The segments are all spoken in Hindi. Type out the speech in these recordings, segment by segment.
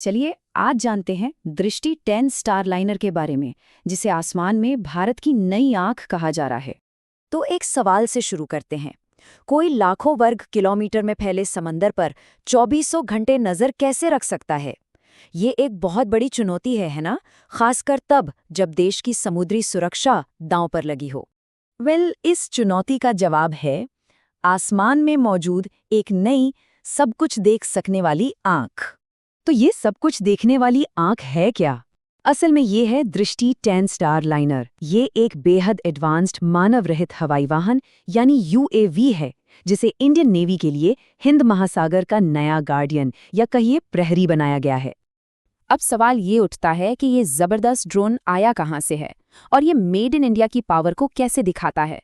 चलिए आज जानते हैं दृष्टि 10 स्टार लाइनर के बारे में, जिसे आसमान में भारत की नई आंख कहा जा रहा है। तो एक सवाल से शुरू करते हैं। कोई लाखों वर्ग किलोमीटर में फैले समंदर पर 2400 घंटे नजर कैसे रख सकता है? ये एक बहुत बड़ी चुनौती है ना? खासकर तब जब देश की समुद्री सुरक्षा दांव पर लगी हो। इस चुनौती का जवाब है आसमान में मौजूद एक नई, सब कुछ देख सकने वाली आंख। तो ये सब कुछ देखने वाली आंख है क्या? असल में ये है दृष्टि 10 स्टार लाइनर। ये एक बेहद एडवांस्ड मानव रहित हवाई वाहन यानी यूएवी है, जिसे इंडियन नेवी के लिए हिंद महासागर का नया गार्डियन या कहिए प्रहरी बनाया गया है। अब सवाल ये उठता है कि ये जबरदस्त ड्रोन आया कहाँ से है और ये मेड इन इंडिया की पावर को कैसे दिखाता है?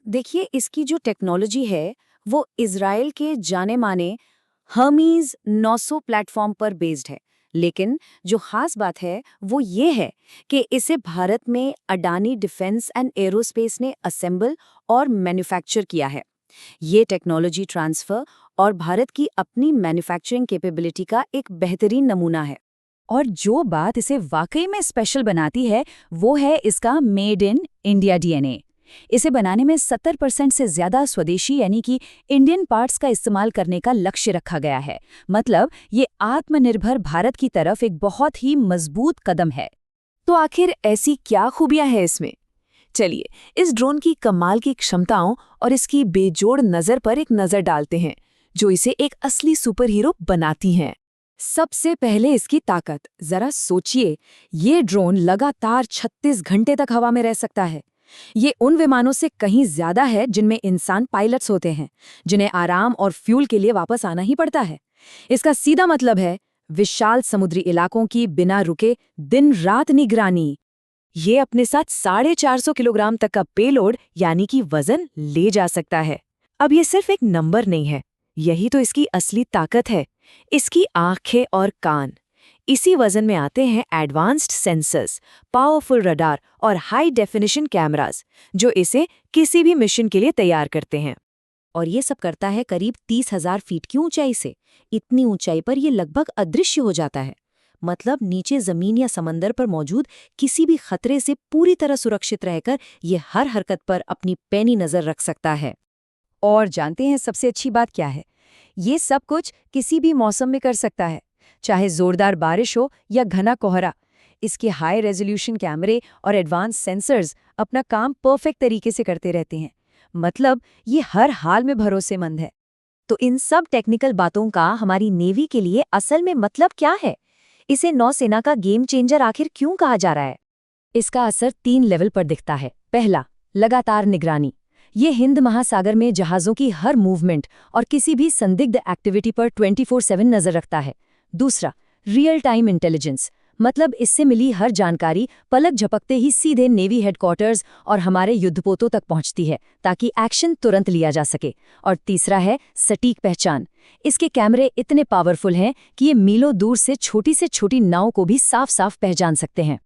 देखिए, इसकी जो टेक्नोलॉजी है वो इजराइल के जाने माने हर्मीज 900 प्लेटफॉर्म पर बेस्ड है। लेकिन जो खास बात है वो ये है कि इसे भारत में अडानी डिफेंस एंड एरोस्पेस ने असेंबल और मैन्युफैक्चर किया है। ये टेक्नोलॉजी ट्रांसफर और भारत की अपनी मैन्युफैक्चरिंग कैपेबिलिटी का एक बेहतरीन नमूना है। और जो बात इसे वाकई में स्पेशल बनाती है वो है इसका मेड इन इंडिया डीएनए। इसे बनाने में 70% से ज्यादा स्वदेशी यानी कि इंडियन पार्ट्स का इस्तेमाल करने का लक्ष्य रखा गया है। मतलब ये आत्मनिर्भर भारत की तरफ एक बहुत ही मजबूत कदम है। तो आखिर ऐसी क्या खूबियां हैं इसमें? चलिए इस ड्रोन की कमाल की क्षमताओं और इसकी बेजोड़ नज़र पर एक नज़र डालते हैं, जो इसे एक असली सुपर हीरो बनाती हैं। सबसे पहले इसकी ताकत जरा सोचिए, ये ड्रोन लगातार 36 घंटे तक हवा में रह सकता है। ये उन विमानों से कहीं ज्यादा है जिनमें इंसान पायलट्स होते हैं, जिन्हें आराम और फ्यूल के लिए वापस आना ही पड़ता है। इसका सीधा मतलब है विशाल समुद्री इलाकों की बिना रुके दिन रात निगरानी। ये अपने साथ 450 किलोग्राम तक का पेलोड यानी कि वजन ले जा सकता है। अब ये सिर्फ एक नंबर नहीं है, यही तो इसकी असली ताकत है। इसकी आंखें और कान। इसी वजन में आते हैं एडवांस्ड सेंसर्स, पावरफुल रडार और हाई डेफिनिशन कैमरास, जो इसे किसी भी मिशन के लिए तैयार करते हैं। और ये सब करता है करीब 30,000 फीट की ऊंचाई से। इतनी ऊंचाई पर ये लगभग अदृश्य हो जाता है। मतलब नीचे जमीन या समंदर पर मौजूद किसी भी खतरे से पूरी तरह सुरक्षित रहकर ये हर हरकत पर अपनी पैनी नजर रख सकता है। और जानते हैं सबसे अच्छी बात क्या है? ये सब कुछ किसी भी मौसम में कर सकता है, चाहे जोरदार बारिश हो या घना कोहरा। इसके हाई रेजोल्यूशन कैमरे और एडवांस सेंसर्स अपना काम परफेक्ट तरीके से करते रहते हैं। मतलब ये हर हाल में भरोसेमंद है। तो इन सब टेक्निकल बातों का हमारी नेवी के लिए असल में मतलब क्या है? इसे नौसेना का गेम चेंजर आखिर क्यों कहा जा रहा है? इसका असर 3 लेवल पर दिखता है। पहला, लगातार निगरानी। ये हिंद महासागर में जहाज़ों की हर मूवमेंट और किसी भी संदिग्ध एक्टिविटी पर 24/7 नजर रखता है। दूसरा, रियल टाइम इंटेलिजेंस। मतलब इससे मिली हर जानकारी पलक झपकते ही सीधे नेवी हेडक्वार्टर्स और हमारे युद्धपोतों तक पहुंचती है, ताकि एक्शन तुरंत लिया जा सके। और तीसरा है सटीक पहचान। इसके कैमरे इतने पावरफुल हैं कि ये मीलों दूर से छोटी नाव को भी साफ साफ पहचान सकते हैं।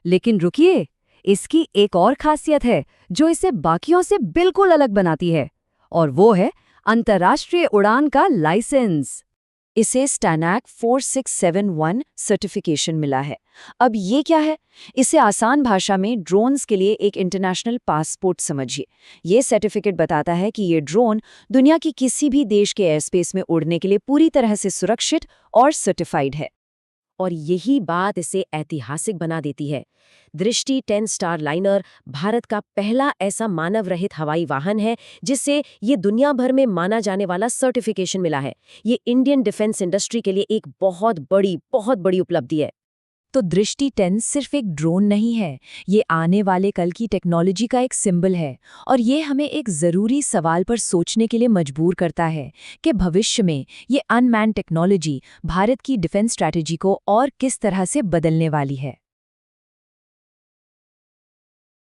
लेकिन रुकिए, इसकी एक और खासियत है जो इसे बाकियों से बिल्कुल अलग बनाती है, और वो है अंतर्राष्ट्रीय उड़ान का लाइसेंस। इसे स्टैनैक 4671 सर्टिफिकेशन मिला है। अब ये क्या है? इसे आसान भाषा में ड्रोन्स के लिए एक इंटरनेशनल पासपोर्ट समझिए। ये सर्टिफिकेट बताता है कि ये ड्रोन दुनिया की किसी भी देश के एयरस्पेस में उड़ने के लिए पूरी तरह से सुरक्षित और सर्टिफाइड है। और यही बात इसे ऐतिहासिक बना देती है। दृष्टि 10 स्टार लाइनर भारत का पहला ऐसा मानव रहित हवाई वाहन है जिससे ये दुनिया भर में माना जाने वाला सर्टिफिकेशन मिला है। ये इंडियन डिफेंस इंडस्ट्री के लिए एक बहुत बड़ी उपलब्धि है। तो दृष्टि 10 सिर्फ एक ड्रोन नहीं है, ये आने वाले कल की टेक्नोलॉजी का एक सिंबल है। और ये हमें एक ज़रूरी सवाल पर सोचने के लिए मजबूर करता है कि भविष्य में ये अनमैन्ड टेक्नोलॉजी भारत की डिफेंस स्ट्रैटेजी को और किस तरह से बदलने वाली है।